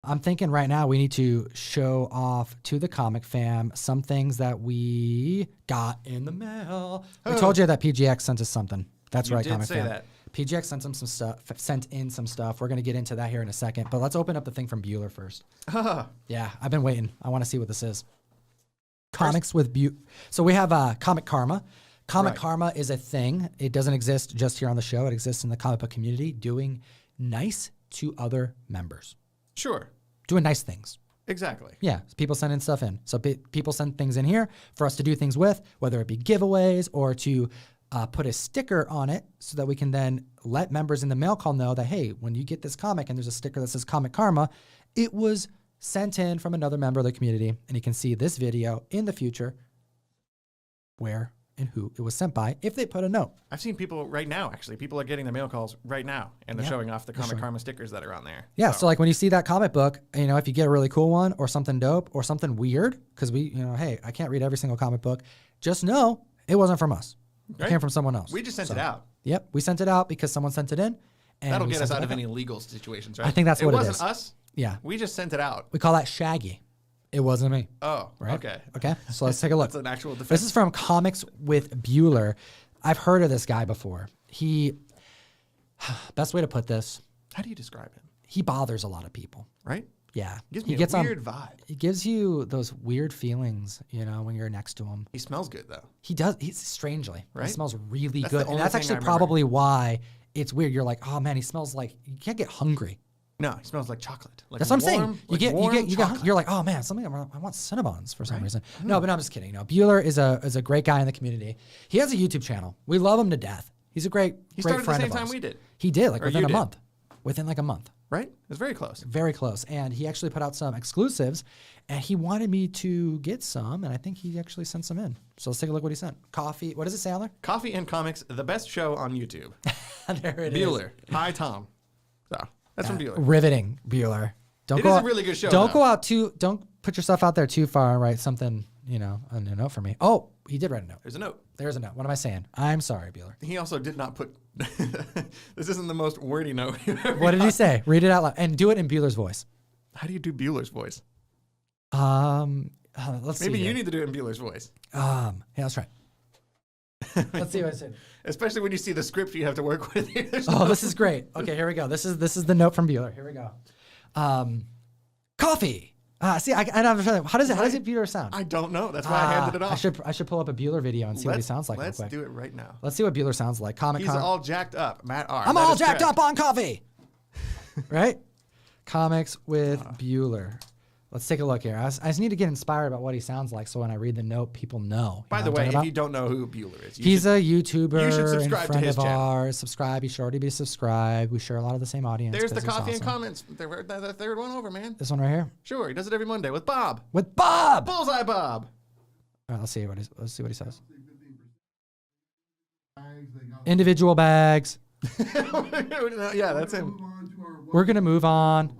I'm thinking right now we need to show off to the comic fam some things that we got in the mail. We told you that PGX sent us something. That's right, comic fam. That. PGX sent some stuff. Sent in some stuff. We're gonna get into that here in a second. But let's open up the thing from Bueller first. Yeah, I've been waiting. I want to see what this is. Comics with So we have Comic Karma. Comic Karma is a thing. It doesn't exist just here on the show. It exists in the comic book community, doing nice to other members. Sure. Doing nice things. Exactly. Yeah, people sending stuff in. So people send things in here for us to do things with, whether it be giveaways or to put a sticker on it so that we can then let members in the mail call know that, hey, when you get this comic and there's a sticker that says Comic Karma, it was sent in from another member of the community, and you can see this video in the future where and who it was sent by if they put a note. I've seen people right now, actually. People are getting the mail calls right now, and they're showing off the Comic Karma stickers that are on there. Yeah, so like when you see that comic book, you know, if you get a really cool one or something dope or something weird, because we, you know, hey, I can't read every single comic book, just know it wasn't from us. It came from someone else. We just sent it out. Yep, we sent it out because someone sent it in. And that'll get us out of any legal situations, right? I think that's what it is. It wasn't us. Yeah. We just sent it out. We call that Shaggy. It wasn't me. Oh, right? okay. Okay, so let's take a look. That's an actual defense. This is from Comics with Bueller. I've heard of this guy before. Best way to put this. How do you describe him? He bothers a lot of people. Right? Yeah. Gives me a weird vibe. He gives you those weird feelings, you know, when you're next to him. He smells good, though. He does. He's strangely. Right? He smells really good. And that's actually I probably why it's weird. You're like, oh man, he smells like, you can't get hungry. No, he smells like chocolate. Like that's what I'm saying. You're like, oh man, I want Cinnabons for some reason. No, but I'm just kidding. No, Bueller is a great guy in the community. He has a YouTube channel. We love him to death. He's a great friend of ours. He started at the same time we did. He did, like within a month. Within like a month. Right? It was very close. Very close. And he actually put out some exclusives, and he wanted me to get some, and I think he actually sent some in. So let's take a look what he sent. Coffee. What does it say on there? Coffee and Comics, the best show on YouTube. There it is. Bueller. Hi, Tom. So that's from Bueller. Riveting, Bueller. It is a really good show. Don't go out don't put yourself out there too far and write something, you know, a note for me. Oh, he did write a note. There's a note. There's a note. What am I saying? I'm sorry, Bueller. He also did not put, this isn't the most wordy note. What did he say? Read it out loud and do it in Bueller's voice. How do you do Bueller's voice? Let's see. Maybe you need to do it in Bueller's voice. Yeah, let's try. Let's see what I said. Especially when you see the script you have to work with. This is great. Okay, here we go. This is the note from Bueller. Here we go. Coffee. See, I have a feeling. How does it Bueller sound? I don't know. That's why I handed it off. I should pull up a Bueller video and see what he sounds like. Let's do it right now. Let's see what Bueller sounds like. He's all jacked up. Matt R. I'm all jacked up on coffee. Right? Comics with Bueller. Let's take a look here. I just need to get inspired about what he sounds like, so when I read the note, people know. By the way, if you don't know who Bueller is, he's a YouTuber. You should subscribe and friend to his of channel. Ours. Subscribe. You should already be subscribed. We share a lot of the same audience. There's the coffee and comments. The third one over, man. This one right here. Sure, he does it every Monday with Bob. With Bob. Bullseye Bob. All right, let's see what he says. Individual bags. Yeah, that's him. We're gonna move on.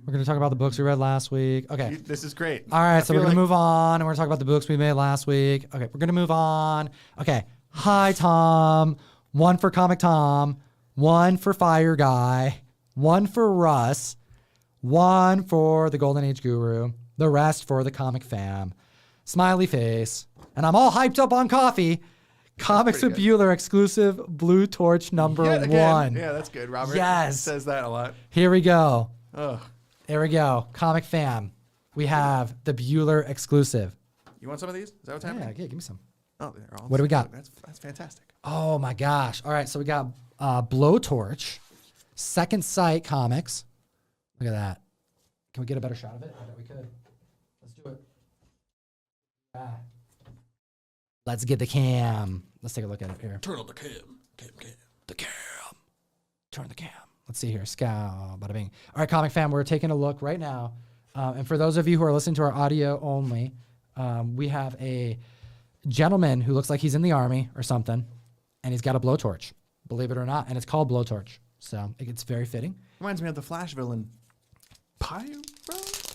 We're going to talk about the books we read last week. Okay. This is great. All right, so we're going to move on, and we're going to talk about the books we made last week. Okay, we're going to move on. Okay. Hi, Tom. One for Comic Tom. One for Fire Guy. One for Russ. One for the Golden Age Guru. The rest for the Comic Fam. Smiley face. And I'm all hyped up on coffee. Comics with Bueller exclusive Blue Torch number 1. Yeah, that's good, Robert. Yes. He says that a lot. Here we go. Ugh. There we go. Comic Fam. We have the Bueller exclusive. You want some of these? Is that what's happening? Yeah, give me some. Oh, they're all. What do we got? That's fantastic. Oh my gosh. All right, so we got Blowtorch, Second Sight Comics. Look at that. Can we get a better shot of it? I bet we could. Let's do it. Let's get the cam. Let's take a look at it here. Turn on the cam. The cam. Turn the cam. Let's see here. Scow. Bada bing. All right, Comic Fam, we're taking a look right now. And for those of you who are listening to our audio only, we have a gentleman who looks like he's in the army or something, and he's got a blowtorch, believe it or not, and it's called Blowtorch. So it's very fitting. Reminds me of the Flash villain, Pyro?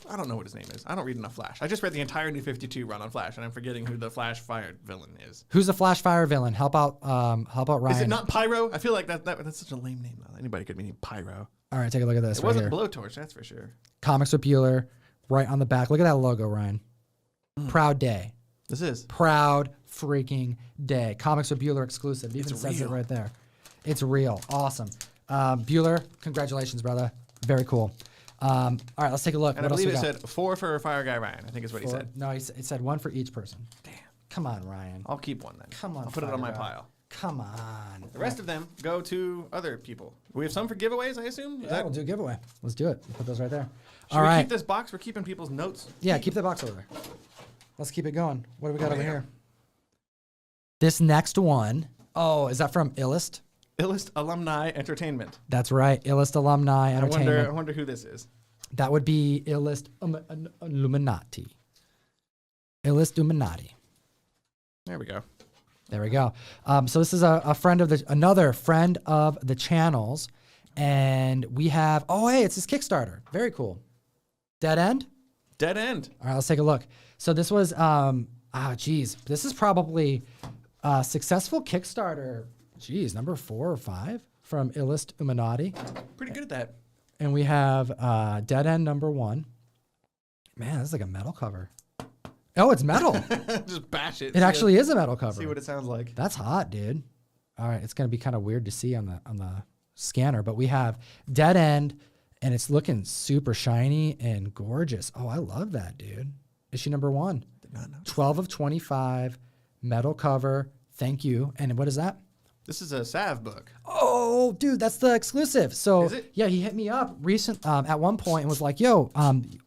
I don't know what his name is. I don't read enough Flash. I just read the entire New 52 run on Flash, and I'm forgetting who the Flash Fire villain is. Who's the Flash Fire villain? Help out Ryan. Is it not Pyro? I feel like that's such a lame name. Anybody could be named Pyro. All right, take a look at this. It right wasn't here. Blowtorch, that's for sure. Comics with Bueller, right on the back. Look at that logo, Ryan. Proud day. This is. Proud freaking day. Comics with Bueller exclusive. It even It's says it real. right there. It's real. Awesome. Bueller, congratulations, brother. Very cool. All right, let's take a look. And What I else believe we it got? said 4 for Fire Guy Ryan, I think is what he Four? said. No, it said 1 for each person. Damn. Come on, Ryan. I'll keep one then. Come on, I'll put it on my Fire Guy. pile. Come on. The rest of them go to other people. We have some for giveaways, I assume? Yeah, we'll do a giveaway. Let's do it. We'll put those right there. Should All we right. keep this box? We're keeping people's notes. Yeah, keep the box over there. Let's keep it going. What do we got over here? This next one. Oh, is that from Illust? Illust Alumni Entertainment. That's right. Illust Alumni Entertainment. I wonder who this is. That would be Illust Illuminati. Illust Illuminati. There we go. There we go. So this is another friend of the channel's, and we have. Oh, hey, it's his Kickstarter. Very cool. Dead End. Dead End. All right, let's take a look. So this was. This is probably a successful Kickstarter. Geez, number 4 or 5 from Illust Illuminati. Pretty good at that. And we have Dead End number 1. Man, this is like a metal cover. Oh, it's metal. Just bash it. It actually is a metal cover. See what it sounds like. That's hot, dude. All right, it's gonna be kind of weird to see on the scanner, but we have Dead End, and it's looking super shiny and gorgeous. Oh, I love that, dude. Issue number 1. Did not know. 12 of 25, metal cover. Thank you. And what is that? This is a Sav book. Oh, dude, that's the exclusive. So Is it? yeah, he hit me up at one point and was like, "Yo,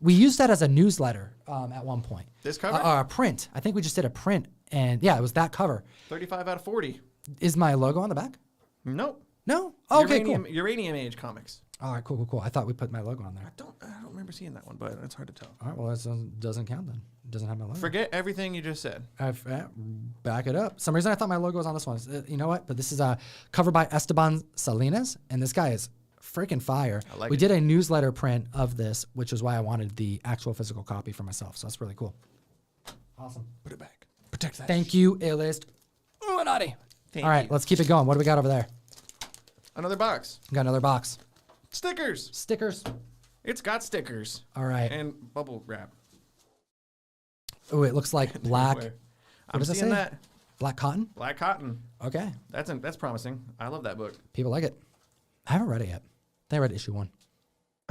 we used that as a newsletter at one point." This cover? A print. I think we just did a print, and yeah, it was that cover. 35 out of 40. Is my logo on the back? Nope. No. Oh, okay, cool. Uranium Age Comics. All right, cool. I thought we put my logo on there. I don't remember seeing that one, but it's hard to tell. All right, well, that doesn't count then. It doesn't have my logo. Forget everything you just said. Back it up. Some reason I thought my logo was on this one. You know what? But this is covered by Esteban Salinas, and this guy is freaking fire. I like we it. did a newsletter print of this, which is why I wanted the actual physical copy for myself. So that's really cool. Awesome. Put it back. Protect that. Thank you, Illust Illuminati. Thank All right, you. let's keep it going. What do we got over there? Another box. We got another box. Stickers. Stickers. It's got stickers. All right. And bubble wrap. Oh, it looks like black. Everywhere. What I'm does it seeing say? that. Black cotton. Black Cotton. Okay. That's promising. I love that book. People like it. I haven't read it yet. I read issue 1.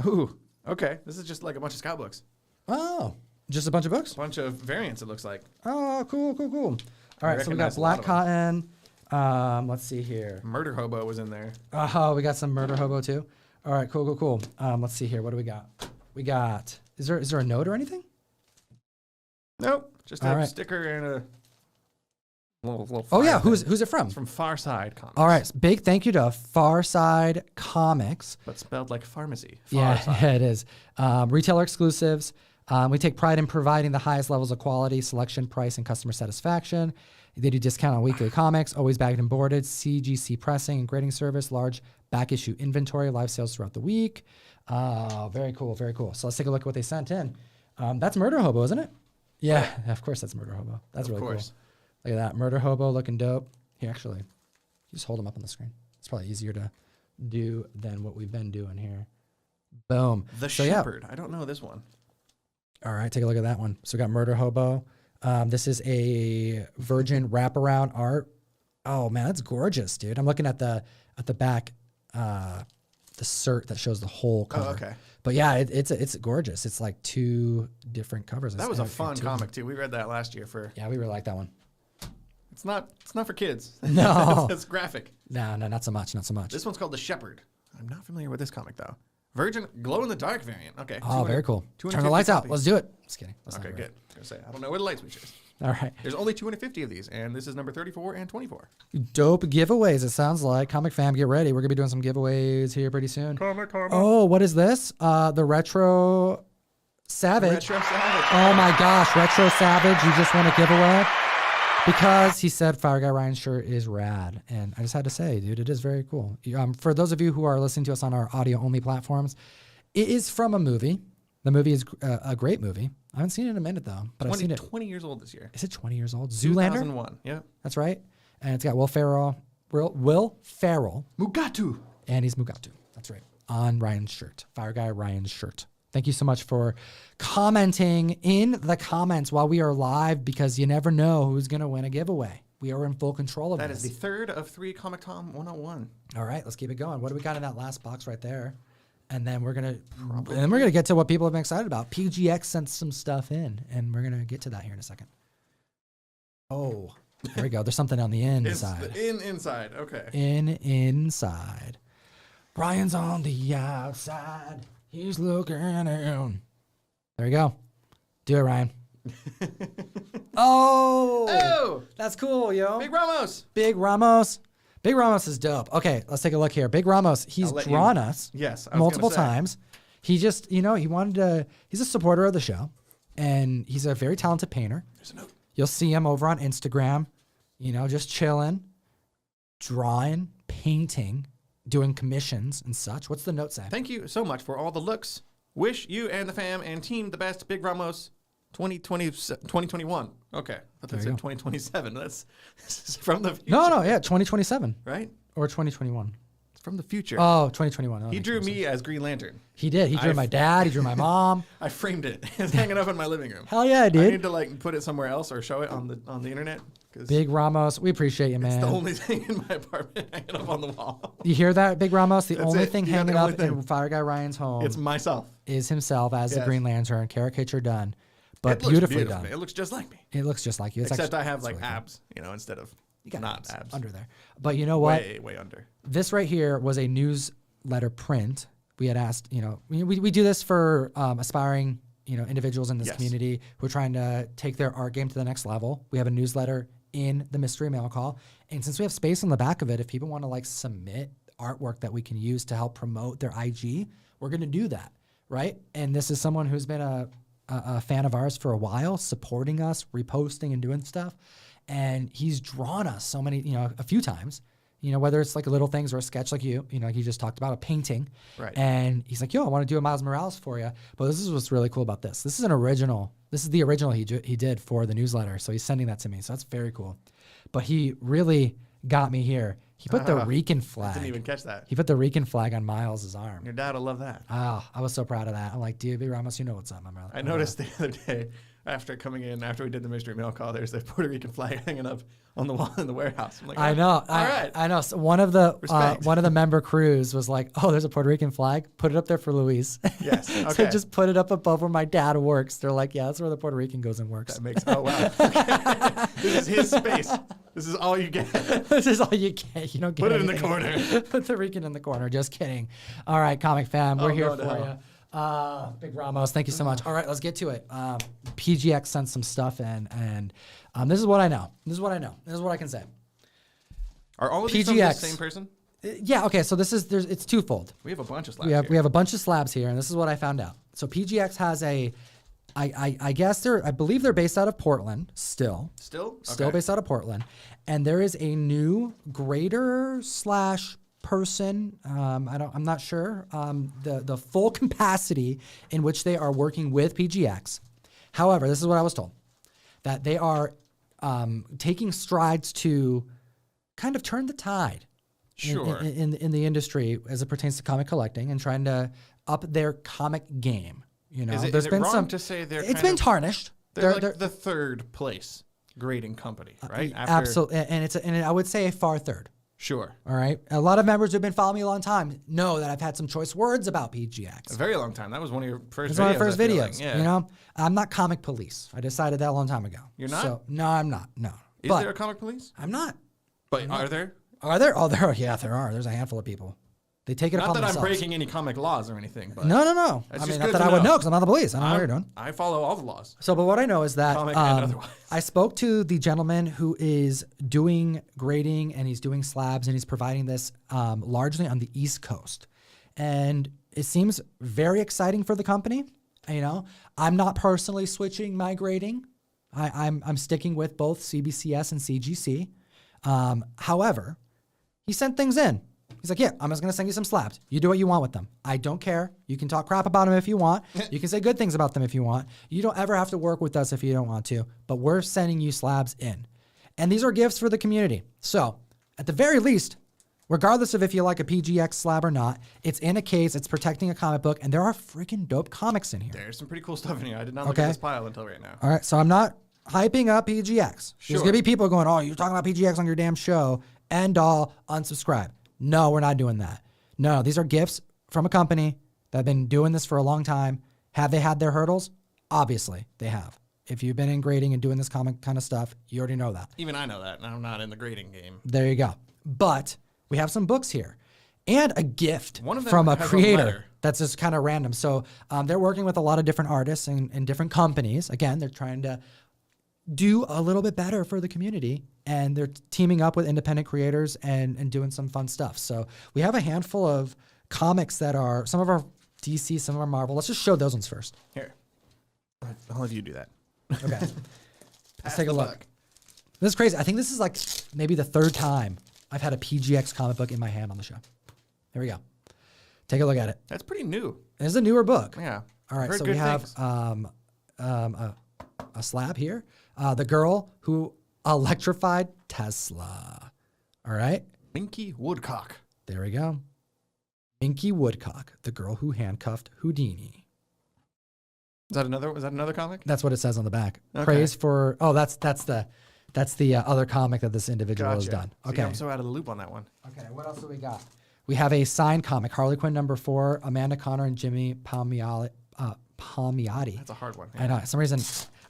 Ooh. Okay. This is just like a bunch of scout books. Oh, just a bunch of books? Bunch of variants, it looks like. Oh, cool. All right, so we got recognize a lot black of cotton. Let's see here. Murder Hobo was in there. Oh, we got some murder hobo too. All right, cool. Let's see here. What do we got? We got. Is there a note or anything? Nope. Just All a right. sticker and a little Oh yeah, fire who's thing. it from? It's from Far Side Comics. All right, big thank you to Farside Comics. But spelled like pharmacy. Yeah, Far Side. it is. Retailer exclusives. We take pride in providing the highest levels of quality, selection, price, and customer satisfaction. They do discount on weekly comics, always bagged and boarded, CGC pressing and grading service, large back issue inventory, live sales throughout the week. Very cool. So let's take a look at what they sent in. That's Murder Hobo, isn't it? Yeah, of course that's Murder Hobo. That's really cool. Look at that. Murder Hobo looking dope. Here, actually, you just hold them up on the screen. It's probably easier to do than what we've been doing here. Boom. The So, yeah. Shepherd. I don't know this one. All right, take a look at that one. So we got Murder Hobo. This is a Virgin wraparound art. Oh man, that's gorgeous, dude. I'm looking at the back, the cert that shows the whole cover. Oh, okay. But yeah, it's gorgeous. It's like 2 different covers. That was a And fun 2 of them. comic too. We read that last year for. Yeah, we really like that one. It's not for kids. No. It's graphic. No, not so much. This one's called The Shepherd. I'm not familiar with this comic though. Virgin glow in the dark variant. Okay. Oh, very cool. 250 Turn the lights out. copies. Let's do it. Just kidding. That's Okay, not good. right. I was gonna say I don't know where the light switch is. All right. There's only 250 of these, and this is number 34 and 24. Dope giveaways, it sounds like. Comic fam, get ready. We're going to be doing some giveaways here pretty soon. Comic. Oh, what is this? The Retro Savage. Retro Savage. Oh my gosh, Retro Savage, you just won a giveaway? Because he said Fire Guy Ryan's shirt is rad. And I just had to say, dude, it is very cool. For those of you who are listening to us on our audio-only platforms, it is from a movie. The movie is a great movie. I haven't seen it in a minute, though, but I've seen it. 20 years old this year. Is it 20 years old? Zoolander? 2001. Yeah. That's right. And it's got Will Ferrell, Mugatu, Mugatu. and he's Mugatu. That's right. on Ryan's shirt, FireGuyRyan's shirt. Thank you so much for commenting in the comments while we are live, because you never know who's going to win a giveaway. We are in full control of That this. is the third of 3 Comictom101. All right, let's keep it going. What do we got in that last box right there? And then we're gonna get to what people have been excited about. PGX sent some stuff in, and we're gonna get to that here in a second. Oh, there we go. There's something on the inside. Inside. Okay. Inside. Brian's on the outside. He's looking in. There you go. Do it, Ryan. Oh, that's cool, yo. Big Ramos. Big Ramos. Big Ramos is dope. Okay, let's take a look here. Big Ramos, he's drawn us multiple times. He just, he wanted to, he's a supporter of the show, and he's a very talented painter. There's a note. You'll see him over on Instagram, just chilling, drawing, painting, doing commissions and such. What's the note say? Thank you so much for all the looks. Wish you and the fam and team the best. Big Ramos 2021. Okay. I thought that said 2027. That's from the future. No, yeah, 2027. Right? Or 2021. It's from the future. Oh, 2021. Oh, he drew me as Green Lantern. He did. He drew my dad. He drew my mom. I framed it. It's hanging up in my living room. Hell yeah, I dude. need to put it somewhere else or show it on the internet. Big Ramos, we appreciate you, man. It's the only thing in my apartment hanging up on the wall. You hear that, Big Ramos? The only thing Yeah, hanging the only up thing. in FireGuyRyan's home It's myself. is himself as the Green Lantern, caricature done, but It looks beautifully beautiful. done. It looks just like me. It looks just like you. It's Except actually, I have it's like really cool. abs, instead of You got not abs. under there. But you know what? Way under. This right here was a newsletter print. We had asked, we do this for aspiring, individuals in this community who are trying to take their art game to the next level. We have a newsletter in the mystery mail call. And since we have space on the back of it, if people want to submit artwork that we can use to help promote their IG, we're going to do that, right? And this is someone who's been a fan of ours for a while, supporting us, reposting and doing stuff. And he's drawn us so many, a few times, whether it's like little things or a sketch like he just talked about, a painting. Right. And he's like, yo, I want to do a Miles Morales for you. But this is what's really cool about this. This is an original. This is the original he did for the newsletter. So he's sending that to me. So that's very cool. But he really got me here. He put the Rican flag. I didn't even catch that. He put the Rican flag on Miles' arm. Your dad will love that. Oh, I was so proud of that. I'm like, dude, Ramos, you know what's up, my brother. I noticed the other day after we did the mystery mail call, there's a Puerto Rican flag hanging up on the wall in the warehouse. I'm like, I know. All right. I know. So one of the member crews was like, "Oh, there's a Puerto Rican flag. Put it up there for Luis." Yes. So Okay. just put it up above where my dad works. They're like, "Yeah, that's where the Puerto Rican goes and works." That makes, oh, wow. Okay. This is his space. This is all you get. This is all you get. You don't get Put it in the anything. corner. Put the Rican in the corner. Just kidding. All right, comic fam, we're here no, for no. you. Big Ramos, thank you so much. All right, let's get to it. PGX sent some stuff in, and this is what I know. This is what I can say. Are all of these from the same person? Yeah. Okay. So it's twofold. We have a bunch of slabs We have a bunch of slabs here, and this is what I found out. So PGX has I believe they're based out of Portland still. Still Based out of Portland, and there is a new grader / person. I'm not sure the full capacity in which they are working with PGX. However, this is what I was told, that they are taking strides to kind of turn the tide in the industry as it pertains to comic collecting and trying to up their comic game. Is it wrong to say it's been tarnished. They're like the third place grading company, right? Absolutely, and I would say a far third. Sure. All right. A lot of members who've been following me a long time know that I've had some choice words about PGX. A very long time. That was one of your first videos. It's one of my first videos. Like. Yeah. I'm not comic police. I decided that a long time ago. You're not? So, no, I'm not. No. Is there a comic police? I'm not. But are there? Are there? Oh, yeah, there are. There's a handful of people. They take it Not upon that themselves. I'm breaking any comic laws or anything. But No. That's I just mean, good not that to I would know. know because I'm not the police. I don't know what you're doing. I follow all the laws. So, but what I know is that Comic and otherwise. I spoke to the gentleman who is doing grading and he's doing slabs and he's providing this largely on the East Coast. And it seems very exciting for the company. I'm not personally switching my grading. I'm sticking with both CBCS and CGC. However, he sent things in. He's like, yeah, I'm just going to send you some slabs. You do what you want with them. I don't care. You can talk crap about them if you want. You can say good things about them if you want. You don't ever have to work with us if you don't want to, but we're sending you slabs in. And these are gifts for the community. So at the very least, Regardless of if you like a PGX slab or not, it's in a case, it's protecting a comic book, and there are freaking dope comics in here. There's some pretty cool stuff in here. I did not look at this pile until right now. All right, so I'm not hyping up PGX. Sure. There's going to be people going, oh, you're talking about PGX on your damn show. End all, unsubscribe. No, we're not doing that. No, these are gifts from a company that have been doing this for a long time. Have they had their hurdles? Obviously, they have. If you've been in grading and doing this comic kind of stuff, you already know that. Even I know that, and I'm not in the grading game. There you go. But we have some books here and a gift has from a a creator letter. that's just kind of random. So they're working with a lot of different artists and different companies. Again, they're trying to do a little bit better for the community, and they're teaming up with independent creators and doing some fun stuff. So we have a handful of comics that are some of our DC, some of our Marvel. Let's just show those ones first. Here. I'll have you do that. Okay. Let's take a look. This is crazy. I think this is like maybe the third time I've had a PGX comic book in my hand on the show. Here we go. Take a look at it. That's pretty new. It is a newer book. Yeah. All right. Heard So good we have things. a slab here. The girl who electrified Tesla. All right. Minky Woodcock. There we go. Minky Woodcock, the girl who handcuffed Houdini. Was that another comic? That's what it says on the back. Okay. Praise for. Oh, that's the other comic that this individual has done. See, Okay. I'm so out of the loop on that one. Okay, what else do we got? We have a signed comic, Harley Quinn #4, Amanda Connor and Jimmy Palmiotti. That's a hard one. I know. For some reason,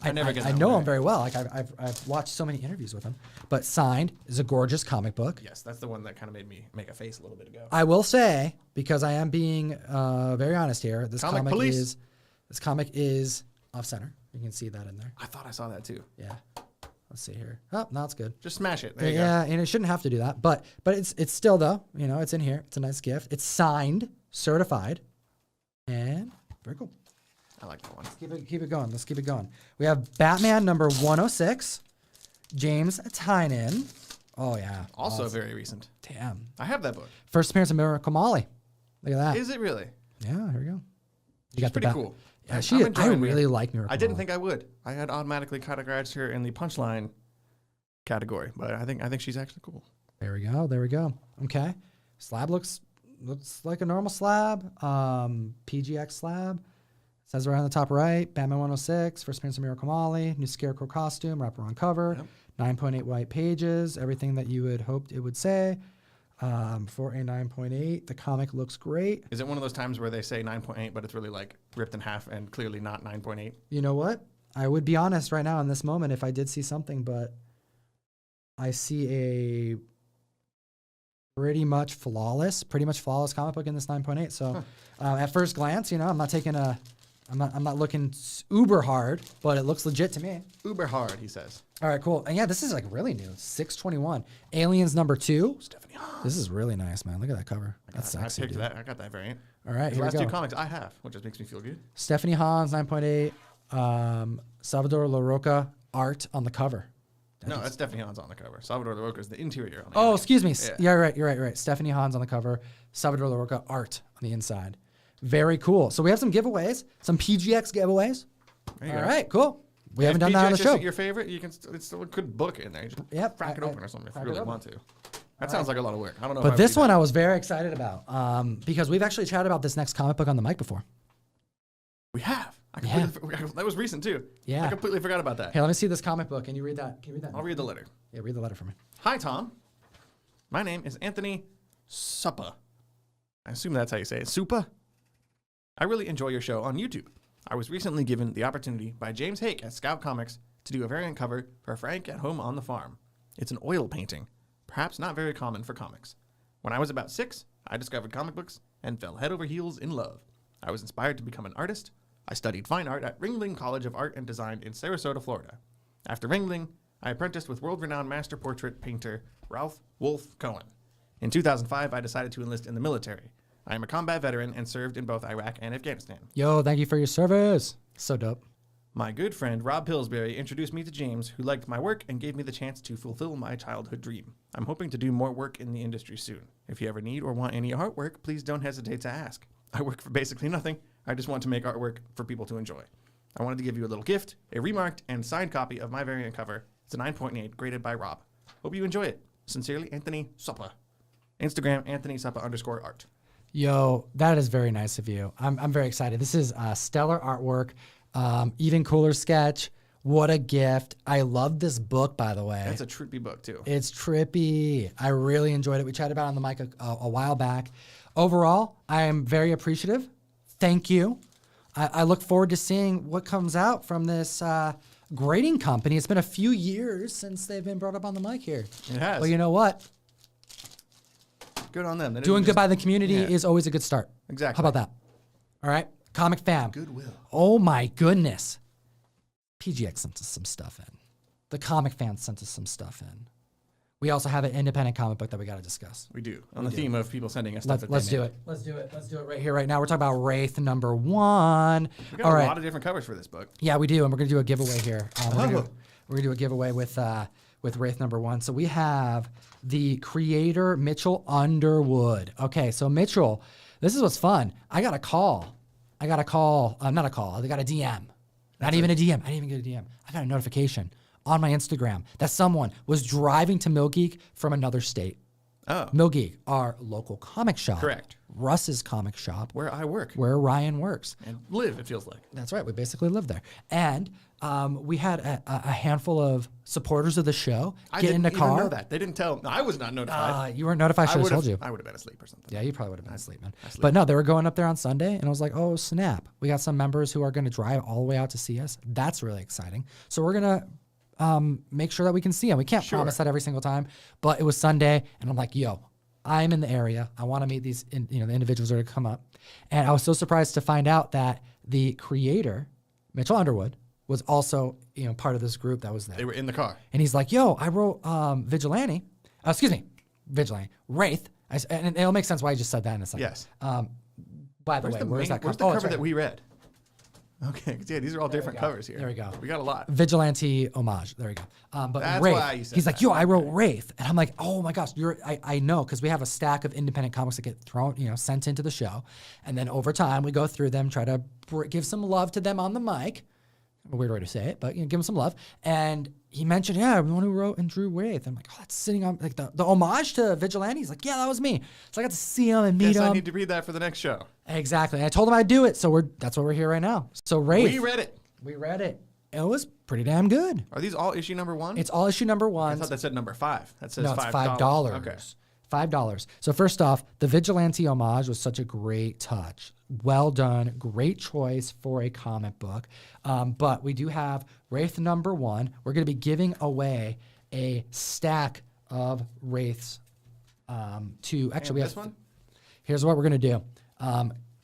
I never get I that know one him very well. Like I've watched so many interviews with him. But signed is a gorgeous comic book. Yes, that's the one that kind of made me make a face a little bit ago. I will say, because I am being very honest here, this Comic police. comic is off center. You can see that in there. I thought I saw that too. Yeah. Let's see here. Oh, no, it's good. Just smash it. There you Yeah, and it shouldn't have to do that, but it's still though. You know, it's in here. It's a nice gift. It's signed, certified, and very cool. go. I like that one. Keep it going. Let's keep it going. We have Batman #106, James Tynion. Oh yeah. Also very recent. Damn. I have that book. First appearance of Miracle Molly. Look at that. Is it really? Yeah, here we go. You She's pretty cool. Yeah, I'm I enjoying really her. like Miracle I didn't Molly. think I would. I had automatically categorized her in the punchline category, but I think she's actually cool. There we go. There we go. Okay. Slab looks like a normal slab. PGX slab. Says right on the top right, Batman 106, first appearance of Miracle Molly, new Scarecrow costume, wraparound cover, 9.8 white pages, everything that you had hoped it would say. For a 9.8, the comic looks great. Is it one of those times where they say 9.8, but it's really like ripped in half and clearly not 9.8? You know what? I would be honest right now in this moment if I did see something, but I see a pretty much flawless comic book in this 9.8. So at first glance, you know, I'm not looking uber hard, but it looks legit to me. Uber hard, he says. All right, cool. And yeah, this is like really new. 621. Aliens #2. Stephanie Hans. This is really nice, man. Look at that cover. That's sexy. I picked dude. that. I got that variant. All right, The here we last go. two comics I have, which just makes me feel good. Stephanie Hans 9.8. Salvador LaRocca art on the cover. No, that's Stephanie Hans on the cover. Salvador LaRocca is the interior on the Oh, alien. excuse me. Yeah. Yeah, right. You're right. Stephanie Hans on the cover. Salvador LaRocca art on the inside. Very cool. So we have some giveaways, some PGX giveaways. There you All go. right, cool. We haven't If done that on the PGX show. isn't your favorite, it's still a good book in there. You just crack it open or something if you crack it really open. want to. That sounds like a lot of work. I don't know. But this one I was very excited about because we've actually chatted about this next comic book on the mic before. we have. That was recent too. Yeah. I completely forgot about that. Hey, let me see this comic book. Can you read that? Can you read that? I'll read the letter. Yeah, read the letter for me. Hi, Tom. My name is Anthony Suppa. I assume that's how you say it. Supa? I really enjoy your show on YouTube. I was recently given the opportunity by James Hake at Scout Comics to do a variant cover for Frank at Home on the Farm. It's an oil painting, perhaps not very common for comics. When I was about 6, I discovered comic books and fell head over heels in love. I was inspired to become an artist. I studied fine art at Ringling College of Art and Design in Sarasota, Florida. After Ringling, I apprenticed with world-renowned master portrait painter Ralph Wolf Cohen. In 2005, I decided to enlist in the military. I am a combat veteran and served in both Iraq and Afghanistan. Yo, thank you for your service. So dope. My good friend Rob Pillsbury introduced me to James, who liked my work and gave me the chance to fulfill my childhood dream. I'm hoping to do more work in the industry soon. If you ever need or want any artwork, please don't hesitate to ask. I work for basically nothing. I just want to make artwork for people to enjoy. I wanted to give you a little gift, a remarked and signed copy of my variant cover. It's a 9.8 graded by Rob. Hope you enjoy it. Sincerely, Anthony Suppa. Instagram, AnthonySuppa_art. Yo, that is very nice of you. I'm very excited. This is stellar artwork, even cooler sketch. What a gift. I love this book, by the way. That's a trippy book, too. It's trippy. I really enjoyed it. We chatted about it on the mic a while back. Overall, I am very appreciative. Thank you. I look forward to seeing what comes out from this grading company. It's been a few years since they've been brought up on the mic here. It has. Well, you know what? Good on them. Doing good by the community is always a good start. Exactly. How about that? All right. Comic fam. Goodwill. Oh my goodness. PGX sent us some stuff in. The comic fans sent us some stuff in. We also have an independent comic book that we got to discuss. We do. On the theme of people sending us stuff. Let's do it. Let's do it. Let's do it right here, right now. We're talking about Wraith #1. We got a lot of different covers for this book. Yeah, we do. And we're going to do a giveaway here. We're going to do a giveaway with Wraith #1. So we have the creator, Mitchell Underwood. Okay, so Mitchell, this is what's fun. I got a call. Not a call. I got a DM. Not even a DM. I didn't even get a DM. I got a notification on my Instagram that someone was driving to Mill Geek from another state. Oh. Mill Geek, our local comic shop. Correct. Russ's comic shop. Where I work. Where Ryan works. And live, it feels like. That's right. We basically live there. And we had a handful of supporters of the show get in the car. I didn't know that. They didn't tell. No, I was not notified. You weren't notified. I should have told you. I would have been asleep or something. Yeah, you probably would have been asleep, man. But no, they were going up there on Sunday, and I was like, oh, snap. We got some members who are going to drive all the way out to see us. That's really exciting. So we're going to make sure that we can see them. We can't promise that every single time, but it was Sunday, and I'm like, yo, I'm in the area. I want to meet these, the individuals that are going to come up. And I was so surprised to find out that the creator, Mitchell Underwood, was also, part of this group that was there. They were in the car. And he's like, yo, I wrote Wraith. And it'll make sense why I just said that in a second. Yes. By the way, where's that Where's the cover that we read? Okay, yeah, these are all different covers here. There we go. We got a lot. Vigilante homage. There we go. But That's Wraith, why you said he's like, that. yo, I wrote Wraith. And I'm like, oh my gosh, I know, because we have a stack of independent comics that get thrown, sent into the show. And then over time, we go through them, try to give some love to them on the mic. A weird way to say it, but give him some love. And he mentioned, the one who wrote and drew Wraith. I'm like, oh, that's sitting on like the homage to Vigilante. He's like, yeah, that was me. So I got to see him and meet him. I need to read that for the next show. Exactly. And I told him I'd do it. So that's why we're here right now. So Wraith. We read it. It was pretty damn good. Are these all issue #1? It's all issue #1. I thought that said #5. That says no, it's $5. Okay. $5. So first off, the Vigilante homage was such a great touch. Well done. Great choice for a comic book. But we do have Wraith #1. We're going to be giving away a stack of Wraiths to actually this one? Here's what we're going to do.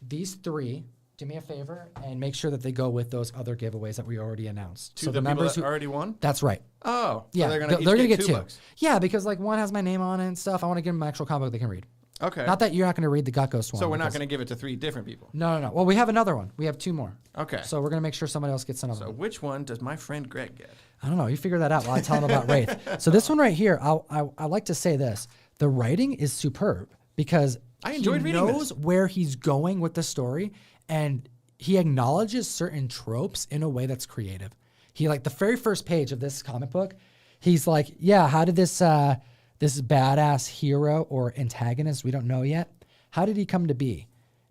These three, do me a favor and make sure that they go with those other giveaways that we already announced. So the members who already won? That's right. Oh. Yeah, So they're going to get two. $2. Yeah, because one has my name on it and stuff. I want to give them an actual comic book they can read. Okay. Not that you're not going to read the Gut Ghost one. So we're not going to give it to 3 different people. No. Well, we have another one. We have 2 more. Okay. So we're going to make sure somebody else gets another So one. which one does my friend Greg get? I don't know. You figure that out while I tell him about Wraith. So this one right here, I like to say this. The writing is superb because I enjoyed he reading knows where he's going with the story, and he acknowledges certain tropes in a way that's creative. He the very first page of this comic book, he's like, yeah, how did this badass hero or antagonist, we don't know yet, how did he come to be?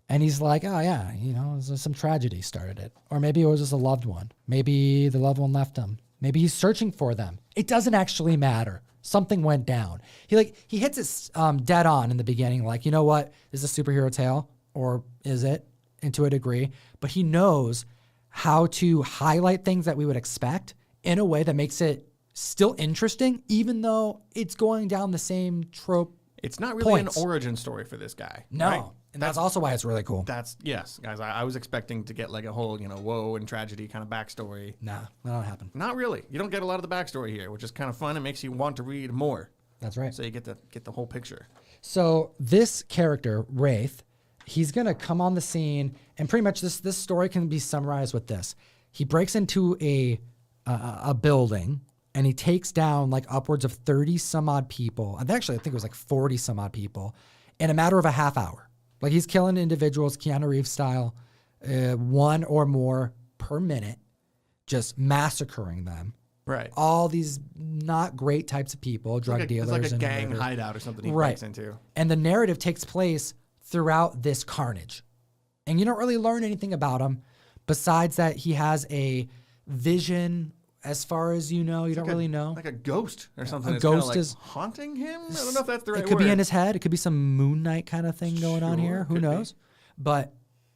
And he's like, oh yeah, some tragedy started it. Or maybe it was just a loved one. Maybe the loved one left him. Maybe he's searching for them. It doesn't actually matter. Something went down. He hits it dead on in the beginning, you know what? Is this a superhero tale? Or is it? And to a degree. But he knows how to highlight things that we would expect in a way that makes it still interesting, even though it's going down the same trope. It's not really an origin story for this guy. No. Right? And that's also why it's really cool. Yes, guys. I was expecting to get a whole, woe and tragedy kind of backstory. Nah, that don't happen. Not really. You don't get a lot of the backstory here, which is kind of fun. It makes you want to read more. That's right. So you get the whole picture. So this character, Wraith, he's going to come on the scene, and pretty much this story can be summarized with this. He breaks into a building, and he takes down upwards of 30 some odd people. Actually, I think it was 40 some odd people in a matter of a half hour. He's killing individuals, Keanu Reeves style, 1 or more per minute, just massacring them. Right. All these not great types of people, drug dealers. It's like a and gang murderers. hideout or something he Right. breaks into. And the narrative takes place throughout this carnage. And you don't really learn anything about him besides that he has a vision. As far as you know, you don't really know. Like a ghost or something. A It's kinda ghost like is haunting him. I don't know if that's the right It could word. be in his head. It could be some Moon Knight kind of thing going on here. Who could be. knows? But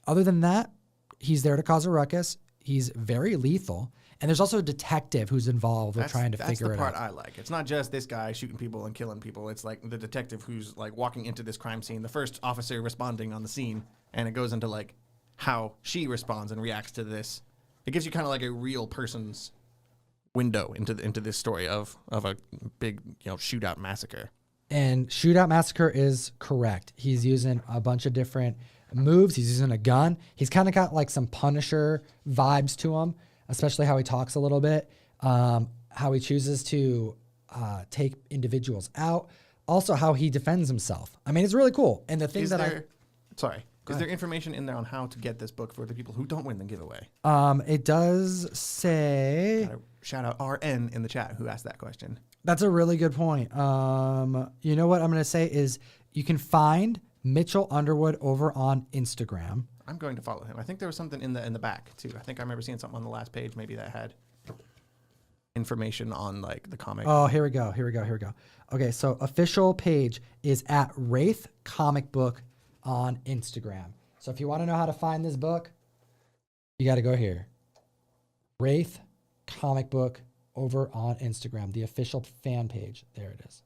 other than that, he's there to cause a ruckus. He's very lethal. And there's also a detective who's involved with trying to figure it out. That's the part I like. It's not just this guy shooting people and killing people. It's like the detective who's like walking into this crime scene, the first officer responding on the scene, and it goes into like how she responds and reacts to this. It gives you kind of like a real person's window into this story of a big, shootout massacre. And Shootout Massacre is correct. He's using a bunch of different moves. He's using a gun. He's kind of got like some Punisher vibes to him, especially how he talks a little bit, how he chooses to take individuals out, also how he defends himself. I mean, it's really cool. And the thing Is there information in there on how to get this book for the people who don't win the giveaway? It does say... Shout out RN in the chat who asked that question. That's a really good point. You know what I'm going to say is you can find Mitchell Underwood over on Instagram. I'm going to follow him. I think there was something in the back too. I think I remember seeing something on the last page maybe that had information on like the comic. Oh, here we go. Okay, so official page is at Wraith Comic Book on Instagram. So if you want to know how to find this book, you got to go here. Wraith Comic Book over on Instagram, the official fan page. There it is.